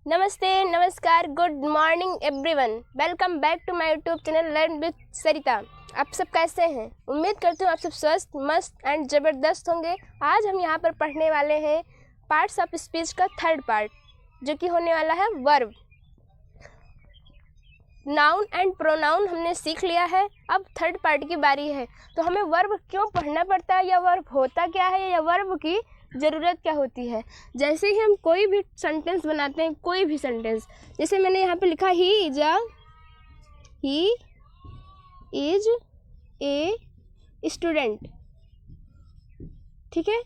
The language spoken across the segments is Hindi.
नमस्ते, नमस्कार, good morning everyone. Welcome back to my YouTube channel learn with Sarita. आप सब कैसे हैं? उम्मीद करती हूँ आप सब स्वस्थ, मस्त एंड ज़बरदस्त होंगे। आज हम यहाँ पर पढ़ने वाले हैं पार्ट्स ऑफ स्पीच का थर्ड पार्ट, जो कि होने वाला है वर्ब। नाउन एंड प्रोनाउन हमने सीख लिया है, अब थर्ड पार्ट की बारी है। तो हमें वर्ब क्यों पढ़ना पड़ता है, या वर्ब होता क्या है, या वर्ब की ज़रूरत क्या होती है। जैसे ही हम कोई भी सेंटेंस बनाते हैं, कोई भी सेंटेंस, जैसे मैंने यहाँ पे लिखा ही इज ए स्टूडेंट, ठीक है।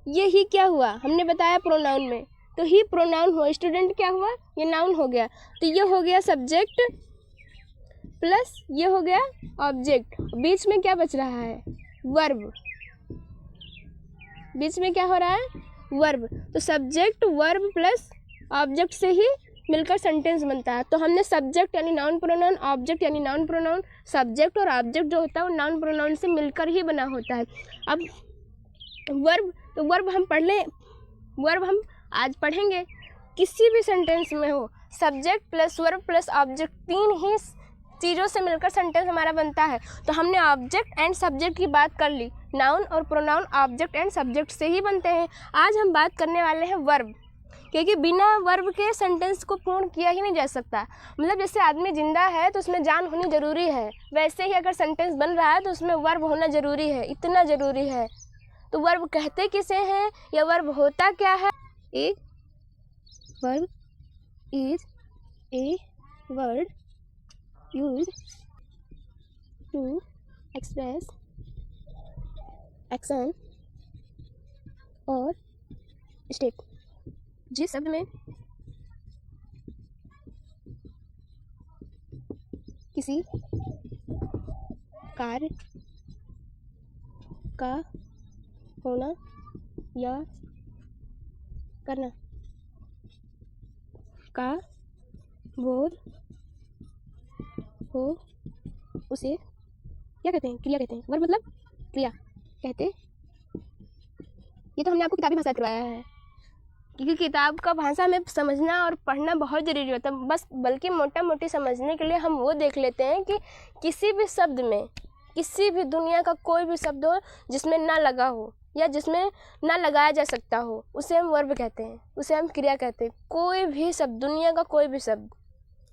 ये ही क्या हुआ, हमने बताया प्रोनाउन में, तो ही प्रोनाउन हुआ, स्टूडेंट क्या हुआ, ये नाउन हो गया। तो ये हो गया सब्जेक्ट प्लस ये हो गया ऑब्जेक्ट। बीच में क्या बच रहा है, वर्ब। बीच में क्या हो रहा है, वर्ब। तो सब्जेक्ट वर्ब प्लस ऑब्जेक्ट से ही मिलकर सेंटेंस बनता है। तो हमने सब्जेक्ट यानी नाउन प्रोनाउन, ऑब्जेक्ट यानी नाउन प्रोनाउन, सब्जेक्ट और ऑब्जेक्ट जो होता है वो नाउन प्रोनाउन से मिलकर ही बना होता है। अब वर्ब, तो वर्ब हम पढ़ लें, वर्ब हम आज पढ़ेंगे। किसी भी सेंटेंस में हो, subject plus verb plus object, तीन ही चीज़ों से मिलकर सेंटेंस हमारा बनता है। तो हमने ऑब्जेक्ट एंड सब्जेक्ट की बात कर ली। नाउन और प्रोनाउन ऑब्जेक्ट एंड सब्जेक्ट से ही बनते हैं। आज हम बात करने वाले हैं वर्ब, क्योंकि बिना वर्ब के सेंटेंस को पूर्ण किया ही नहीं जा सकता। मतलब जैसे आदमी जिंदा है तो उसमें जान होनी ज़रूरी है, वैसे ही अगर सेंटेंस बन रहा है तो उसमें वर्ब होना ज़रूरी है, इतना ज़रूरी है। तो वर्ब कहते किसे हैं, या वर्ब होता क्या है। A verb is a word used to express action और state। जिस शब्द में किसी कार्य का होना या करना का बोध हो, उसे क्या कहते हैं, क्रिया कहते हैं। वर्ब मतलब क्रिया कहते। ये तो हमने आपको किताबी भाषा करवाया है, क्योंकि किताब का भाषा में समझना और पढ़ना बहुत ज़रूरी होता है। बस बल्कि मोटा मोटी समझने के लिए हम वो देख लेते हैं कि किसी भी शब्द में, किसी भी दुनिया का कोई भी शब्द हो जिसमें ना लगा हो या जिसमें ना लगाया जा सकता हो, उसे हम वर्ब कहते हैं, उसे हम क्रिया कहते हैं। कोई भी शब्द, दुनिया का कोई भी शब्द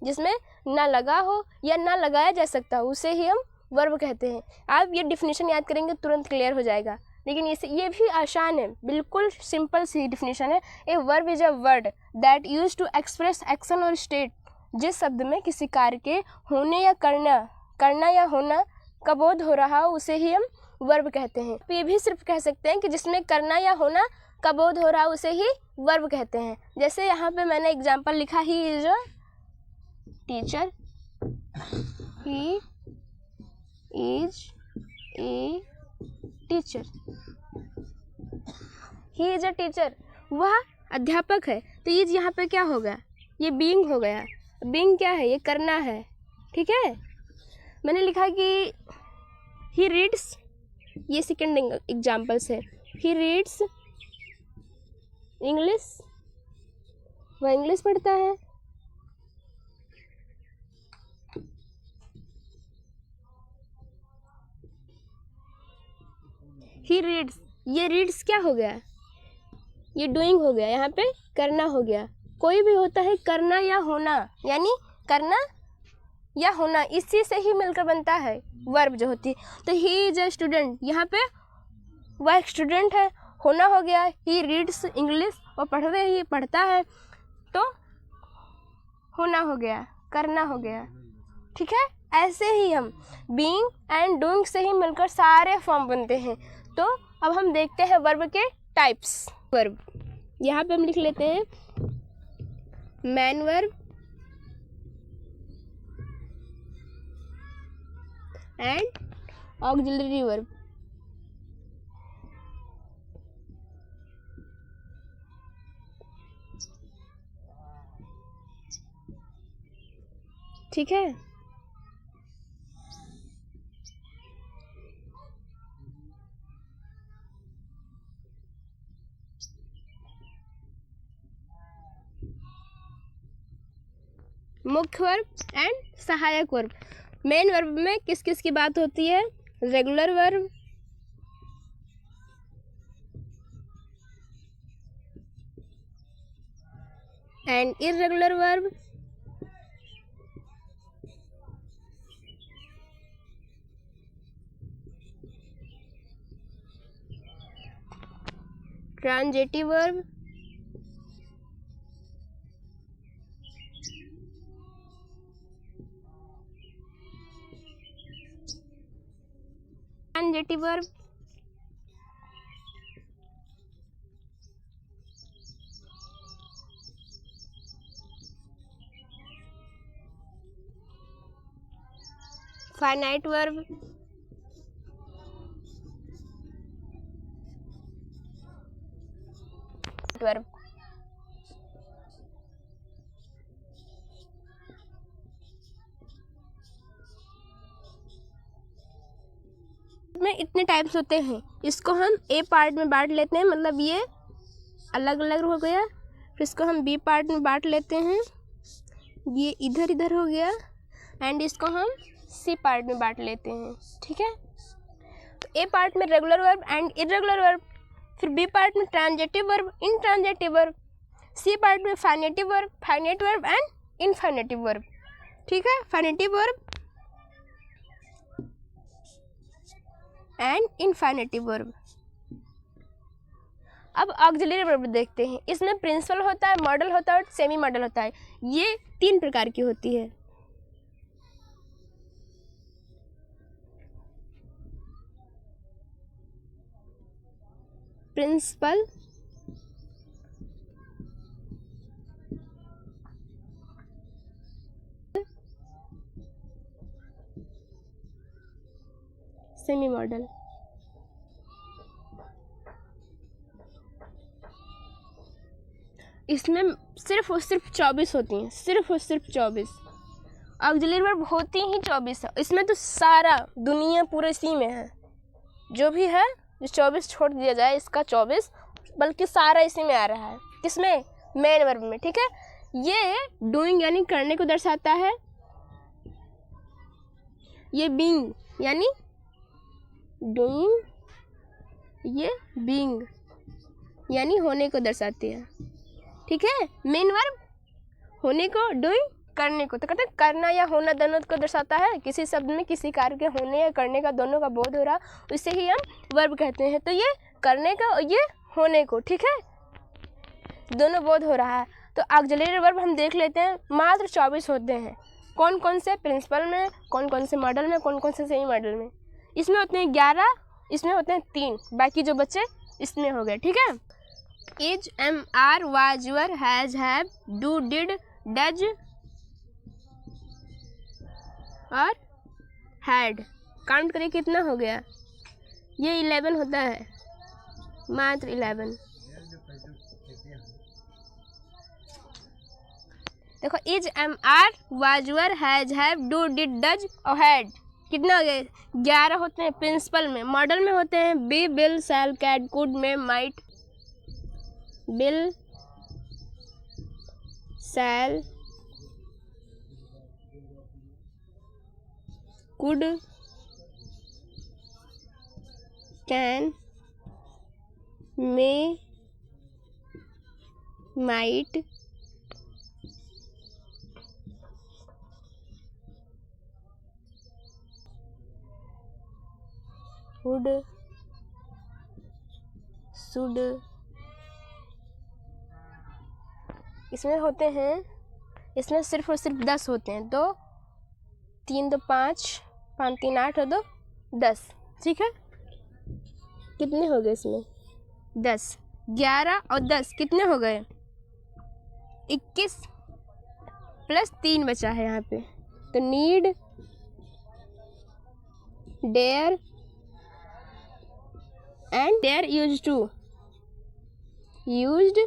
जिसमें ना लगा हो या ना लगाया जा सकता हो, उसे ही हम वर्ब कहते हैं। आप ये डिफिनीशन याद करेंगे तुरंत क्लियर हो जाएगा। लेकिन ये भी आसान है, बिल्कुल सिंपल सी डिफिनीशन है। A verb is a word that use to express action और स्टेट। जिस शब्द में किसी कार्य के होने या करना या होना का बोध हो रहा हो, उसे ही हम वर्ब कहते हैं। ये भी सिर्फ कह सकते हैं कि जिसमें करना या होना का बोध हो रहा हो, उसे ही वर्ब कहते हैं। जैसे यहाँ पे मैंने एग्जाम्पल लिखा, he is a teacher, he is a teacher, he is a teacher, वह अध्यापक है। तो ये यहाँ पे क्या होगा, ये बीइंग हो गया। बीइंग क्या है, ये करना है, ठीक है। मैंने लिखा कि ही रीड्स, ये सेकेंड एग्जाम्पल्स है। ही रीड्स इंग्लिश, वह इंग्लिश पढ़ता है। ही रीड्स, ये रीड्स क्या हो गया, ये डूइंग हो गया, यहाँ पे करना हो गया। कोई भी होता है करना या होना, यानी करना या होना, इसी से ही मिलकर बनता है वर्ब जो होती है। तो ही इज अ स्टूडेंट, यहाँ पे वह एक स्टूडेंट है, होना हो गया। ही रीड्स इंग्लिश, वो पढ़ता है, तो होना हो गया, करना हो गया, ठीक है। ऐसे ही हम बीइंग एंड डूइंग से ही मिलकर सारे फॉर्म बनते हैं। तो अब हम देखते हैं वर्ब के टाइप्स। वर्ब यहाँ पे हम लिख लेते हैं man verb and auxiliary verb. ठीक है। मुख्य वर्ब एंड सहायक वर्ब। मेन वर्ब में किस किस की बात होती है? Regular verb, and irregular verb, transitive verb, transitive verb, finite verb, verb. में इतने टाइप्स होते हैं, इसको हम ए पार्ट में बांट लेते हैं, मतलब ये अलग अलग हो गया। फिर इसको हम बी पार्ट में बांट लेते हैं, ये इधर इधर हो गया। एंड इसको हम सी पार्ट में बांट लेते हैं, ठीक है। तो ए पार्ट में regular verb and irregular verb, फिर बी पार्ट में transitive verb, intransitive verb, C part में finitive verb, finite verb and infinitive verb, ठीक है। Finitive verb and infinitive verb. अब ऑक्सिलरी वर्ब देखते हैं। इसमें प्रिंसिपल होता है, मॉडल होता है और सेमी मॉडल होता है। ये 3 प्रकार की होती है। Principal, semi modal. इसमें सिर्फ और सिर्फ 24 होती हैं, सिर्फ और सिर्फ 24। ऑक्सिलरी वर्ब होती ही 24 है। इसमें तो सारा दुनिया पूरे इसी में है, जो भी है। जो 24 छोड़ दिया जाए, इसका 24 बल्कि सारा इसी में आ रहा है। किसमें? मेन वर्ब में, ठीक है। ये डूइंग यानी करने को दर्शाता है। ये बीइंग यानी डूइंग, ये बीइंग यानी होने को दर्शाती है, ठीक है। मेन वर्ब होने को, डूइंग करने को। तो कहते हैं करना या होना दोनों को दर्शाता है। किसी शब्द में किसी कार्य के होने या करने का दोनों का बोध हो रहा, उसे ही हम वर्ब कहते हैं। तो ये करने का और ये होने को, ठीक है, दोनों बोध हो रहा है। तो ऑक्सिलरी वर्ब हम देख लेते हैं। मात्र 24 होते हैं। कौन कौन से? प्रिंसिपल में, कौन कौन से मॉडल में, कौन कौन से सेमी मॉडल में। इसमें होते हैं 11, इसमें होते हैं 3, बाकी जो बच्चे इसमें हो गए, ठीक है। Is, am, are, was, were, has, have, do, did, does और हैड। काउंट करिए कितना हो गया। ये 11 होता है, मात्र 11। देखो, is, am, are, was, were, has, have, do, did, does और हैड। कितना हो गए? 11 होते हैं प्रिंसिपल में। मॉडल में होते हैं be, will, shall, can, could, may, might. Will, shall, could, can, may, might, would, should. इसमें होते हैं, इसमें सिर्फ और सिर्फ 10 होते हैं। 2, 3, 2, 5, 5, 3, 8 और 2, 10, ठीक है। कितने हो गए इसमें? 10, 11 और 10 कितने हो गए? 21 प्लस 3 बचा है यहाँ पे। तो need, dare and dare, used to, used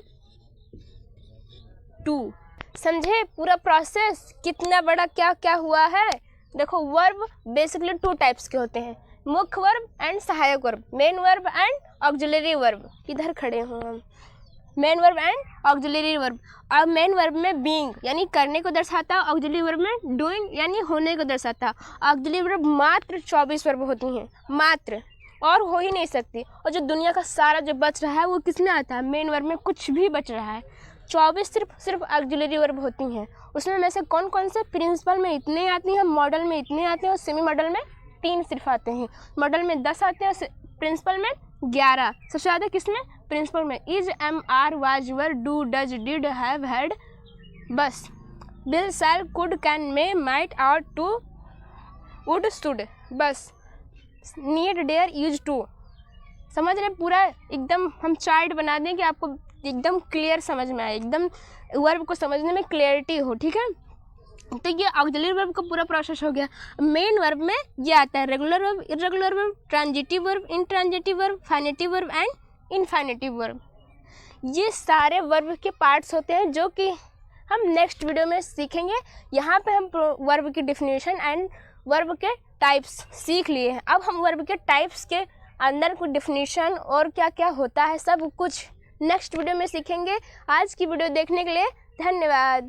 to. समझे पूरा प्रोसेस कितना बड़ा क्या क्या हुआ है। देखो, वर्ब बेसिकली 2 टाइप्स के होते हैं, मुख्य वर्ब एंड सहायक verb, main verb and auxiliary verb. इधर खड़े हो हम, main verb and auxiliary verb. अब मेन वर्ब में बीइंग यानी करने को दर्शाता है, ऑक्सिलरी वर्ब में डूइंग यानी होने को दर्शाता है। ऑक्सिलरी वर्ब मात्र 24 वर्ब होती हैं, मात्र, और हो ही नहीं सकती। और जो दुनिया का सारा जो बच रहा है वो किसमें आता है? मेन वर्ब में कुछ भी बच रहा है। 24 सिर्फ ऑक्सिलरी वर्ब होती हैं। उसमें में से कौन कौन से? प्रिंसिपल में इतने आती हैं, मॉडल में इतने आते हैं और सेमी मॉडल में 3 सिर्फ आते हैं। मॉडल में 10 आते हैं और प्रिंसिपल में 11। सबसे ज़्यादा किसमें? प्रिंसिपल में। Is, am, are, was, were, do, does, did, have, had, बस। Will, shall, could, can, may, might, ought, to, would, should, बस। Need, dare, use to. समझ रहे? पूरा एकदम हम चार्ट बना दें कि आपको एकदम क्लियर समझ में आए, एकदम वर्ब को समझने में क्लियरिटी हो, ठीक है। तो ये ऑक्सिलरी वर्ब का पूरा प्रोसेस हो गया। मेन वर्ब में ये आता है regular verb, irregular verb, transitive verb, intransitive verb, finitive verb and infinitive verb. ये सारे वर्ब के पार्ट्स होते हैं जो कि हम नेक्स्ट वीडियो में सीखेंगे। यहाँ पे हम वर्ब की डिफिनेशन एंड वर्ब के टाइप्स सीख लिए हैं। अब हम वर्ब के टाइप्स के अंदर कुछ डिफिनेशन और क्या क्या होता है सब कुछ नेक्स्ट वीडियो में सीखेंगे। आज की वीडियो देखने के लिए धन्यवाद।